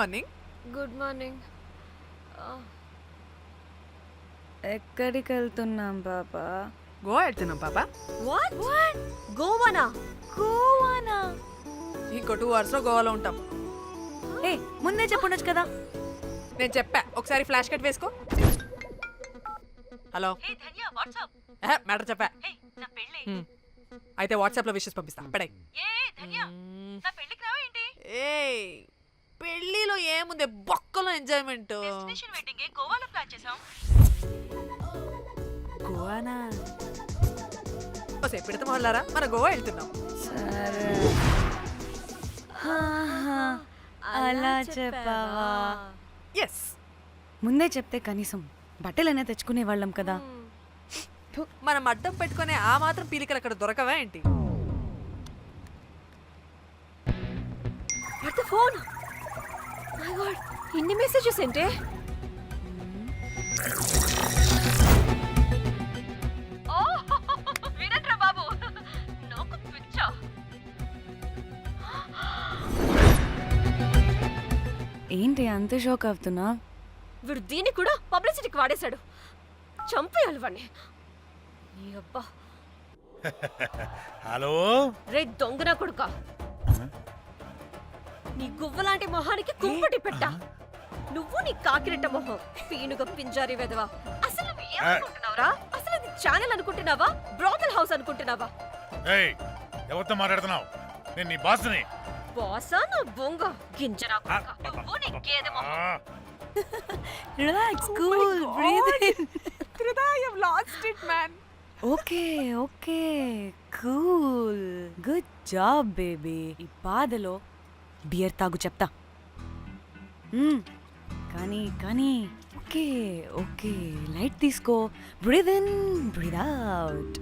Morning. Good morning. ఎక్కడికి వెళ్తున్నాం పాపా? గోవా వెళ్తున్నాం పాపా. వాట్ గోవానా? గోవానా? ఇంకో 2 hours లో గోవాలో ఉంటాం. ఏ ముందే చెప్పుండొచ్చు కదా. నేను చెప్పా, ఒకసారి ఫ్లాష్ కట్ వేసుకో. హలో మ్యాటర్ చెప్పా. అయితే వాట్సాప్ లో విషెస్ పంపిస్తా. పడాయి. ఏ పెళ్లిలో ఏముంది, బొక్కలో ఎంజాయ్మెంట్. గోవానా? సేపు పెడితే మొదలారా, మన గోవా వెళ్తున్నాం. సరే అలా చెప్పావా? ఎస్, ముందే చెప్తే కనీసం బట్టలైనా తెచ్చుకునే వాళ్ళం కదా. మనం అడ్డం పెట్టుకునే ఆ మాత్రం పీలికలు అక్కడ దొరకవా ఏంటి? What the phone? My God, ఇన్ని మెసేజెస్ ఏంటి? వినట్రా బాబు, నాకు పిచ్చా. ఏంటి అంత షాక్ అవుతున్నా? వీడు దీన్ని కూడా పబ్లిసిటీకి వాడేశాడు. చంపేయాలి వాడిని. నీ అబ్బా. హలో రే దొంగన కొడుకా, నీ గువ్వలాంటి మొహానికి కుంపటి పెట్ట. నువ్వు నీ కాకిరెట్ట మొహం, పీనుగ పింజారి వెదవా. అసలు నువ్వు ఏమనుకుంటున్నావురా? అసలు ఇది ఛానల్ అనుకుంటున్నావా, బ్రోకల్ హౌస్ అనుకుంటున్నావా? ఏయ్, ఎవరితో మాట్లాడుతున్నావు? నేను నీ బాస్ని. బాసా నా బొంగ గింజరా కొడుకా. నువ్వు నీ గేదె మొహం. Relax, cool, breathe in. I have lost it, man. Okay okay, cool, good job baby. ఈ బాధలో బియర్ తాగు చెప్తా. కానీ కానీ ఓకే ఓకే, లైట్ తీసుకో. Breathe in, breathe out.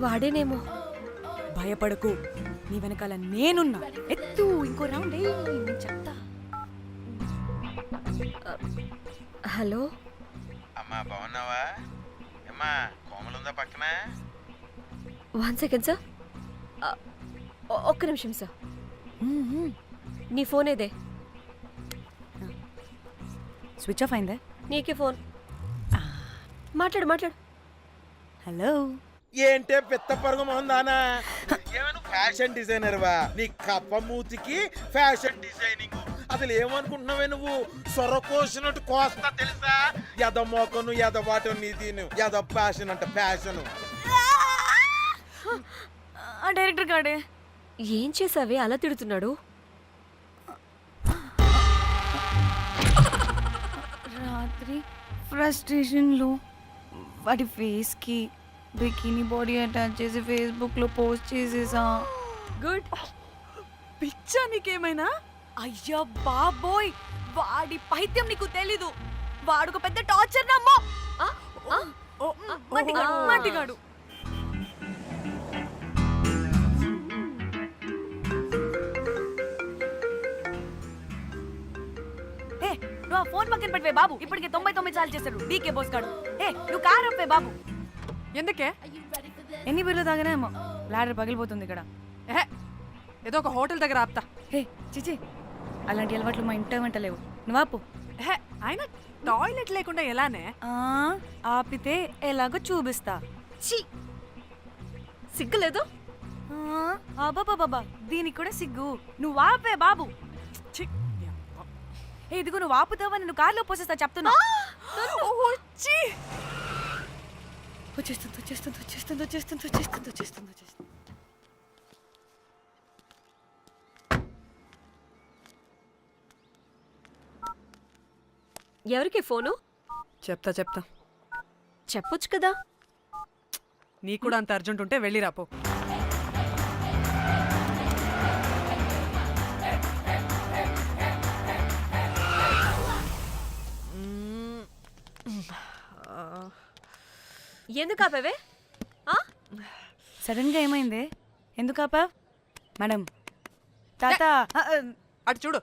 వాడేనేమో. భయపడకు, నీ వెనకాల నేనున్నా. ఎత్తు, ఇంకో రౌండ్ నేను చెప్తా. హలో అమ్మా, బాగున్నావా? అమ్మా, కోమలుందా పక్కన? 1 second సార్. ఒక్క నిమిషం సార్. నీ ఫోన్ ఏదే? స్విచ్ ఆఫ్ అయిందే. నీకే ఫోన్. మాట్లాడు మాట్లాడు. హలో, ఏంటే పెద్ద పరుగు మొహందానా? ఏమైనా ఫ్యాషన్ డిజైనర్ వా? నీ కప్ప మూతికి ఫ్యాషన్ డిజైనింగ్. అసలు ఏమనుకుంటున్నావే నువ్వు? సొర కోసినట్టు కోస్తా తెలుసా? ఎద మోకను ఎద వాటం నీ దీని ఎద ఫ్యాషన్ అంట ఫ్యాషన్. ఆ డైరెక్టర్ గాడే ఏం చేసావే అలా తిడుతున్నాడు? రాత్రి ఫ్రస్ట్రేషన్లో వాడి ఫేస్కి బికినీ బాడీ అటాచ్ చేసి ఫేస్బుక్లో పోస్ట్ చేసేసా. గుడ్. పిచ్చా నీకేమైనా? అయ్యా బాబోయ్, వాడి పైత్యం నీకు తెలీదు. వాడుకు పెద్ద టార్చర్ నమ్మో. మట్టిగాడు. నువ్వు ఆ ఫోన్ పక్కన పెట్టవే బాబు. ఇప్పటికే 99 సార్లు చేశాడు డీకే బోస్ గాడు. నువ్వు కారు అప్పే బాబు. ఎందుకే? ఎన్ని బిర్లు తాగినాయేమో, లాడర్ పగిలిపోతుంది ఇక్కడ. ఏదో ఒక హోటల్ దగ్గర ఆపుతా. చిచి, అలాంటి అలవాట్లు మా ఇంట వెంట లేవు. నువ్వు ఆపు. ఆయన టాయిలెట్ లేకుండా ఎలానే? ఆపితే ఎలాగో చూపిస్తా. సిగ్గులేదు? బాబా, దీనికి కూడా సిగ్గు. నువ్వు ఆపే బాబు. ఇదిగో నువ్వు ఆపుతావా, నేను కార్లో పోసేస్తా చెప్తున్నా. వచ్చేస్తుంది. ఎవరికి ఫోను? చెప్తా. చెప్పొచ్చు కదా. నీకు కూడా అంత అర్జెంట్ ఉంటే వెళ్ళి రాపో. ఎందుకు ఆపేవే? సడన్ గా ఏమైంది? ఎందుకు ఆపా? మేడం, తాత అటు చూడు.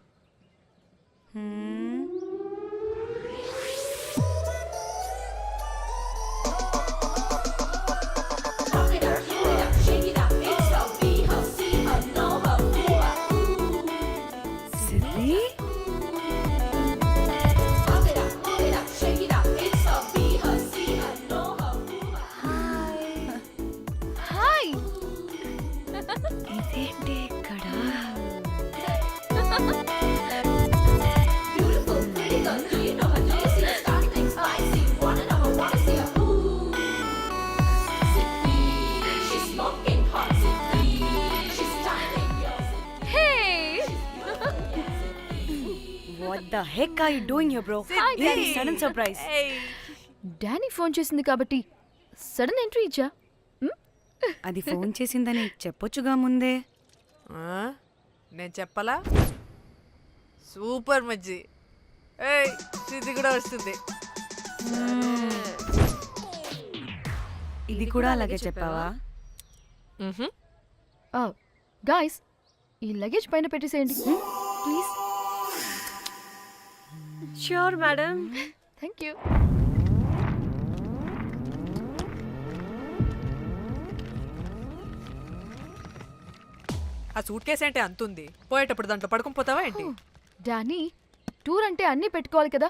The heck are you doing here bro? ఏంటి సడన్ సర్ప్రైజ్? డానీ ఫోన్ చేసింది కాబట్టి సడన్ ఎంట్రీ ఇచ్చా. అది ఫోన్ చేసిందని చెప్పొచ్చుగా ముందే. నేను చెప్పలా? సూపర్ మజ్జి. ఏయ్ సిద్ధి కూడా వస్తుంది. ఇది కూడా అలాగే చెప్పావా? గాయ్స్ ఈ లగేజ్ పైన పెట్టేసేయండి please. Sure madam. Thank you. ఆ సూట్ కేసు అంటే అంతుంది, పోయేటప్పుడు దాంట్లో పడుకుని పోతావా ఏంటి? డానీ టూర్ అంటే అన్నీ పెట్టుకోవాలి కదా.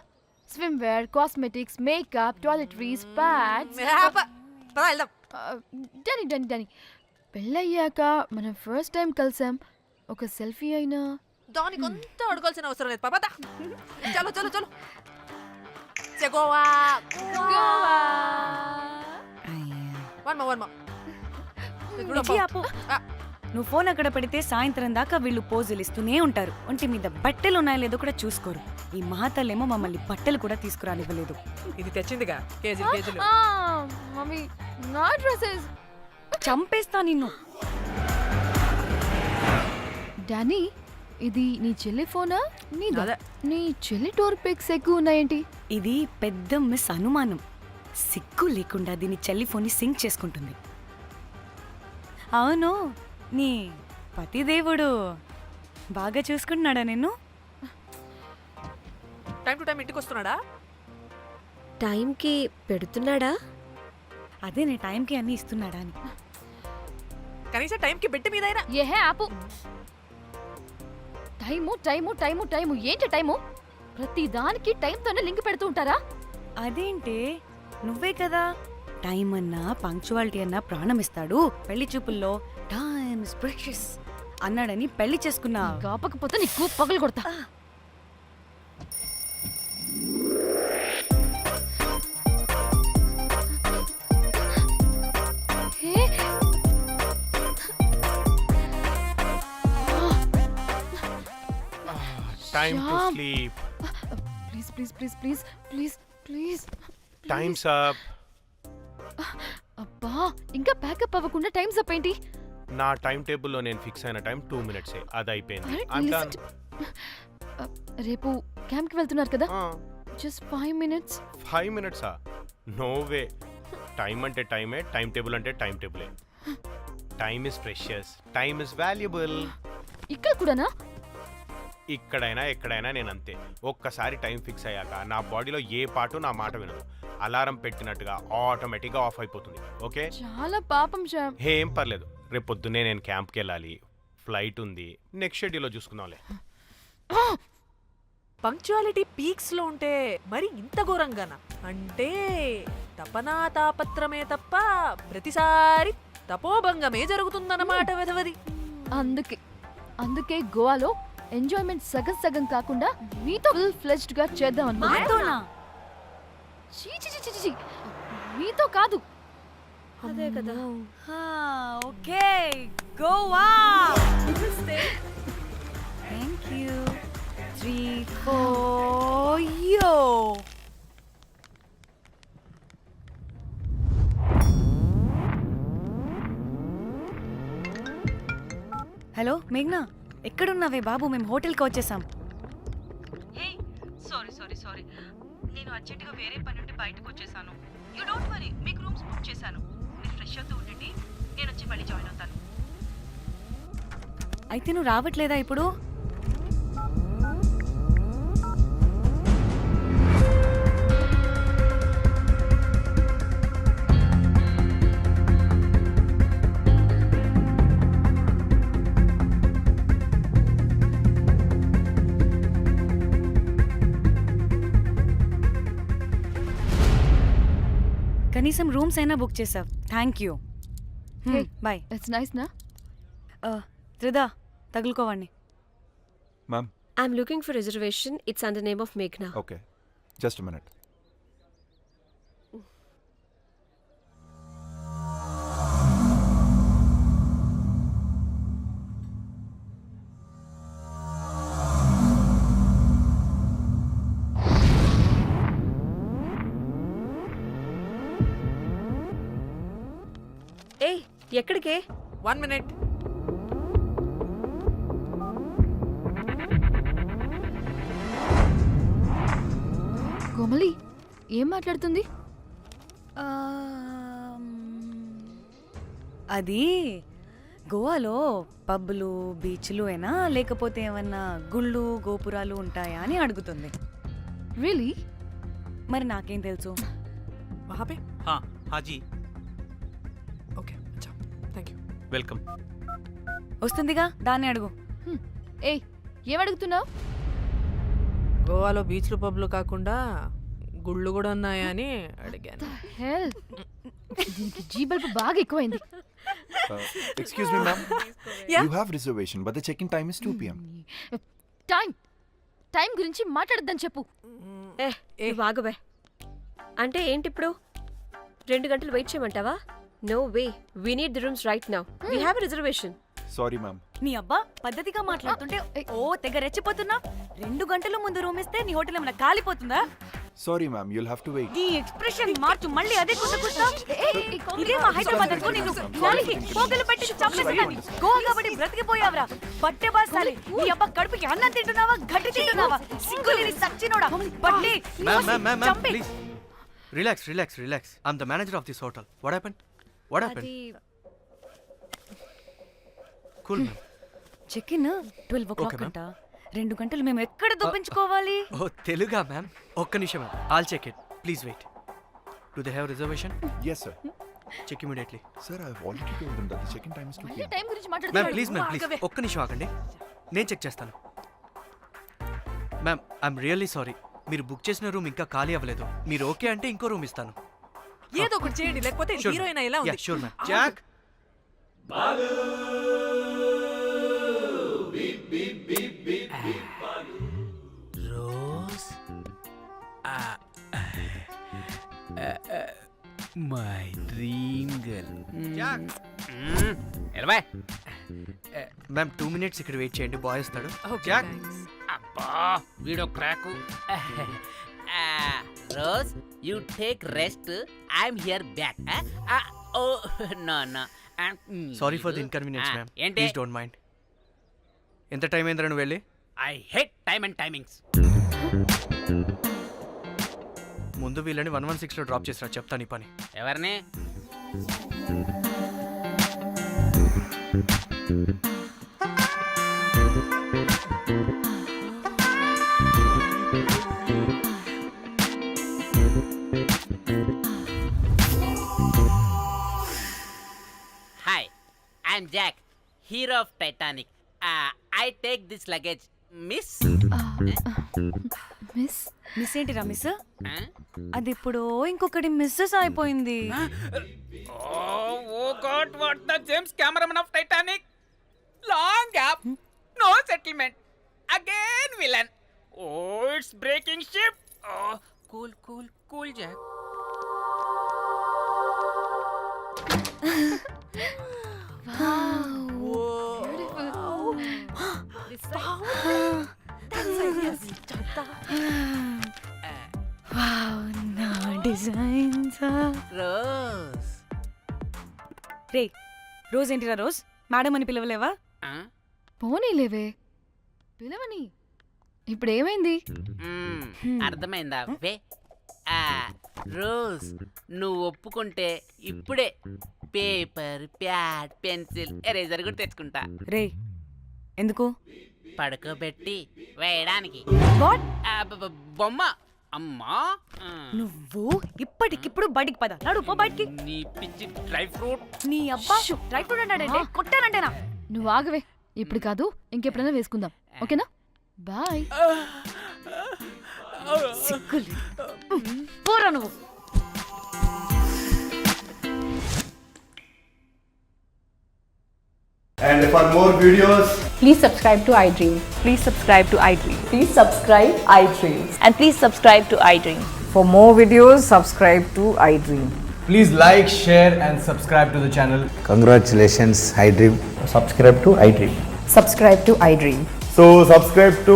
Swimwear, cosmetics, makeup, toiletries, pads. పదా వెళ్దాం. డానీ డానీ డానీ పెళ్ళయ్యాక మనం ఫస్ట్ టైం కలిసాం. ఒక సెల్ఫీ అయినా. దానికి అంతా అడగాల్సిన అవసరం లేదు పాపా. చలో చలో చలో. గోవా వర్మ మిర్చి ఆపు. నువ్వు ఫోన్ అక్కడ పెడితే సాయంత్రం దాకా వీళ్ళు పోజులు ఇస్తూనే ఉంటారు. ఒంటి మీద బట్టలు ఉన్నాయో లేదో కూడా చూసుకోరు. ఈ మహాతల్లేమో మమ్మల్ని బట్టలు కూడా తీసుకురానివ్వలేదు. ఇది తెచ్చిందిగా కేజీలు కేజీలు. మమ్మీ నా డ్రెస్సెస్. చంపేస్తా నిన్ను. డానీ ఇది నీ చెల్లి ఫోనా నీదా? అదే. నీ చెల్లి టూర్ పిక్స్ ఎక్కువ ఉన్నాయేంటి? ఇది పెద్ద మిస్ అనుమానం. సిగ్గు లేకుండా దీని చెల్లి ఫోన్ని సింక్ చేసుకుంటుంది. అవును, నీ పతిదేవుడు బాగా చూసుకుంటున్నాడా నిన్ను? టైం టు టైం ఇంటికి వస్తున్నాడా? టైంకి పెడుతున్నాడా? అదే నీ టైంకి అన్ని ఇస్తున్నాడా అని. కనీసం టైంకి పెట్టి మీదైనా. ఏహే ఆపు. టైము టైము టైము టైము ఏంటి టైము? ప్రతి దానికి టైంతోనే లింక్ పెడుతూ ఉంటారా? అదేంటి, నువ్వే కదా టైం అన్నా పంక్చువాలిటీ అన్నా ప్రాణం ఇస్తాడు, పెళ్లి చూపుల్లో టైమ్ ఇస్ ప్రెషియస్ అన్నాడని పెళ్లి చేసుకున్నా. కాపకపోతే నీకు పగలు కొడతా. Time to Shyam. sleep. Please please please please please please. Time's up. అబ్బా ఇంకా ప్యాకప్ అవ్వకుండా టైమ్స్ అప్ ఏంటి? నా టైం టేబుల్లో నేను ఫిక్స్ అయిన టైం 2 minutes. అది అయిపోయింది. అరే, I'm listen done. రేపు క్యాంప్ కి వెళ్తున్నారు కదా? Just 5 minutes. 5 minutes? No way. Time అంటే టైమే, టైం టేబుల్ అంటే టైం టేబులే. Time is precious, time is valuable. ఇక్కడ కూడానా? ఇక్కడైనా ఎక్కడైనా నేను అంతే. ఒక్కసారి టైం ఫిక్స్ అయ్యాక నా బాడీలో ఏ పాటు నా మాట వినదు. అలారం పెట్టినట్టుగా ఆటోమేటిక్గా ఆఫ్ అయిపోతుంది. ఓకే, చాలా పాపం శ్యామ్. ఏం పర్లేదు. రేపు పొద్దున్నే నేను క్యాంప్కి వెళ్ళాలి, ఫ్లైట్ ఉంది. నెక్స్ట్ షెడ్యూల్లో చూసుకుందాంలే. పంక్చువాలిటీ పీక్స్ లో ఉంటే మరి ఇంత ఘోరంగానా? అంటే తపనా తాపత్రమే తప్ప ప్రతిసారి తపోభంగమే జరుగుతుందన్నమాట వెధవది. అందుకే గోవాలో ఎంజాయ్మెంట్ సగం సగం కాకుండా మీతో ఫుల్ ఫ్లెజ్డ్ గా చేద్దాం అనుకున్నా. మాతోనా? చీ చీ చీ చీ చీ. మీతో కాదు. అదే కదా. ఓకే, గోవా. Thank you. 3, 4 యో. హలో మేఘ్నా, ఎక్కడున్నావే బాబు? మేము హోటల్కి వచ్చేసాం. సారీ నేను అర్జెంటుగా వేరే పని నుండి బయటకు వచ్చేసాను. యూ డోంట్ వరీ, మీకు రూమ్స్ బుక్ చేశాను. మీరు ఫ్రెష్ అవుతూ ఉండండి, నేను వచ్చి మళ్ళీ జాయిన్ అవుతాను. అయితే నువ్వు రావట్లేదా ఇప్పుడు? కనీసం రూమ్స్ అయినా బుక్ చేసావు. Thank you. Hey. Bye. It's nice నా? త్రిదా, తగులుకోవండి. Ma'am, I'm looking for reservation. It's under name of Meghna. okay. Just a minute. ఎక్కడికే? 1 minute. కోమలి ఏం మాట్లాడుతుంది? అది గోవాలో పబ్బులు బీచ్లు అయినా లేకపోతే ఏమన్నా గుళ్ళు గోపురాలు ఉంటాయా అని అడుగుతుంది. రియలీ? మరి నాకేం తెలుసు? वहाँ पे? हाँ हाँ जी Okay, अच्छा. Thank you. वेलकम. వస్తుందిగా, దాన్ని అడుగు. ఏయ్ ఏం అడుగుతున్నావు? గోవాలో బీచ్లు పబ్లు కాకుండా గుళ్ళు కూడా ఉన్నాయా అని అడిగాను. హెల్ దీనికి జీ బల్బ్ బాగా ఎక్కువైంది. Excuse me, ma'am. You have reservation, but the check-in time is 2 p.m. Time గురించి మాట్లాడద్దని చెప్పు. నువ్వు ఆగుబే. అంటే ఏంటి ఇప్పుడు 2 గంటలు వెయిట్ చేయమంటావా? No way, we need the rooms right now. We have a reservation. Sorry, ma'am. నీ అబ్బా పద్ధతిగా మాట్లాడుతుంటే ఓ తెగ రెచ్చిపోతున్నా. 2 గంటల ముందు రూమ్ ఇస్తే నీ హోటల్ ఏమైనా కాలిపోతుందా? Sorry, ma'am. You'll have to wait. నీ ఎక్స్ప్రెషన్ మార్చు, మళ్ళీ అదే కుట్టుకుంటా. ఇదే మా హైదరాబాద్ అనుకో, నిన్ను గాలికి పోగలు పెట్టి చంపేసేదాన్ని. గోవా కాబట్టి బ్రతికిపోయావురా బట్టే బాసాలి. నీ అబ్బా కడుపుకి అన్నం తింటున్నావా, గడ్డి తింటున్నావా? సింగులేని సచ్చినోడా బట్టే. Ma'am, please. Relax. I'm the manager of this hotel. What happened? అది Cool, ma'am. Check in 12 o'clock Okay, ma'am. అంట. 2 గంటలు మేము ఎక్కడ దొప్పించుకోవాలి? Oh, Teluga, ma'am. ఒక్క నిమిషం, ma'am. I'll check it. Please wait. Do they have reservation? Yes, sir. Check immediately. Sir, I've already told them that the check-in time is 2 మళ్ళీ p.m. Time గురించి ma'am మాట్లాడుతున్నాడు. Please ఒక్క నిమిషం ఆగండి, నేను check చేస్తాను. మ్యామ్ ఐఎమ్ రియల్లీ సారీ, మీరు book చేసిన రూమ్ ఇంకా ఖాళీ అవ్వలేదు. మీరు ఓకే అంటే ఇంకో రూమ్ ఇస్తాను. ఏదో ఒకటి చేయండి, లేకపోతే హీరోయిన్ ఎలా ఉంది? Sure ma'am. Jack Rose my dream girl. Jack ఎలవా మ్యామ్ 2 minutes ఇక్కడ వెయిట్ చేయండి, బాయ్ వస్తాడు. Okay, Jack thanks. అబ్బా వీడో crack. Rose you take rest, I'm here back. Oh no no. Sorry for the inconvenience ma'am, ఏంటి? Please don't mind. ఎంత time అయిందిరా నువ్వు వెళ్ళి? I hate time and timings. ముందు వీళ్ళని 116 లో డ్రాప్ చేసిరా, చెప్తాను ఈ పని. ఎవరిని? Hi, I'm Jack, hero of Titanic. I take this luggage miss. Miss ఏంటిరా మిస్? అది ఇప్పుడు ఇంకొకటి మిస్సెస్ అయిపోయింది. Oh God, what the James Cameron of Titanic? Long gap, no settlement. Again villain. Oh, it's breaking ship. Oh, cool, Jack. నా designs. Rose. రే rose ఏంటిరా rose? Madam అని పిలవలేవా? పోనీలేవే పిలవని. ఇప్పుడు ఏమైంది? అర్థమైందా? వే రోజ్, నువ్వు ఒప్పుకుంటే ఇప్పుడే పేపర్, ప్యాడ్, పెన్సిల్, ఎరేజర్ కూడా తెచ్చుకుంటా. రే ఎందుకు? పడుకోబెట్టి వేయడానికి. వాట్? బొమ్మ. అమ్మా, నువ్వు ఇప్పటికిప్పుడు బయటికి పద. నడు పో బయటికి. నీ పిచ్చి డ్రై ఫ్రూట్. నీ అబ్బా డ్రై ఫ్రూట్ అన్నాడంటే కొట్టానంటేనా? నువ్వు ఆగవే, ఇప్పుడు కాదు ఇంకెప్పుడైనా వేసుకుందాం, ఓకేనా? బాయ్. సిగ్గులు పోరా నువ్వు. And for more videos, Please subscribe to iDream. Please subscribe to iDream. Please subscribe iDream. And please subscribe to iDream. For more videos, subscribe to iDream. please like, share and subscribe to the channel. Congratulations, iDream. Subscribe to iDream. Subscribe to iDream. So subscribe to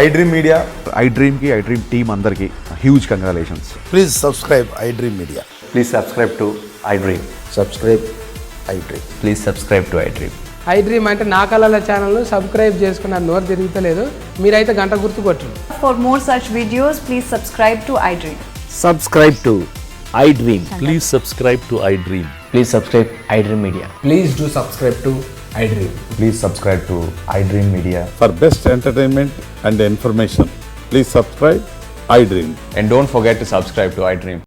iDream Media. iDream ki iDream team andarki huge congratulations. Please subscribe iDream Media. Please subscribe to iDream. Subscribe iDream. Please subscribe to iDream. I dream అంటే నా కళల ఛానల్ను subscribe చేసుకున్న నోరు తిరుగుతలేదు, మీరైతే గంట గుర్తు కొట్టండి. For more such videos, please subscribe to iDream. Subscribe to iDream. Please subscribe to iDream. Please subscribe iDream Media. Please do subscribe to iDream. Please subscribe to iDream Media. For best entertainment and information, please subscribe iDream. And don't forget to subscribe to iDream.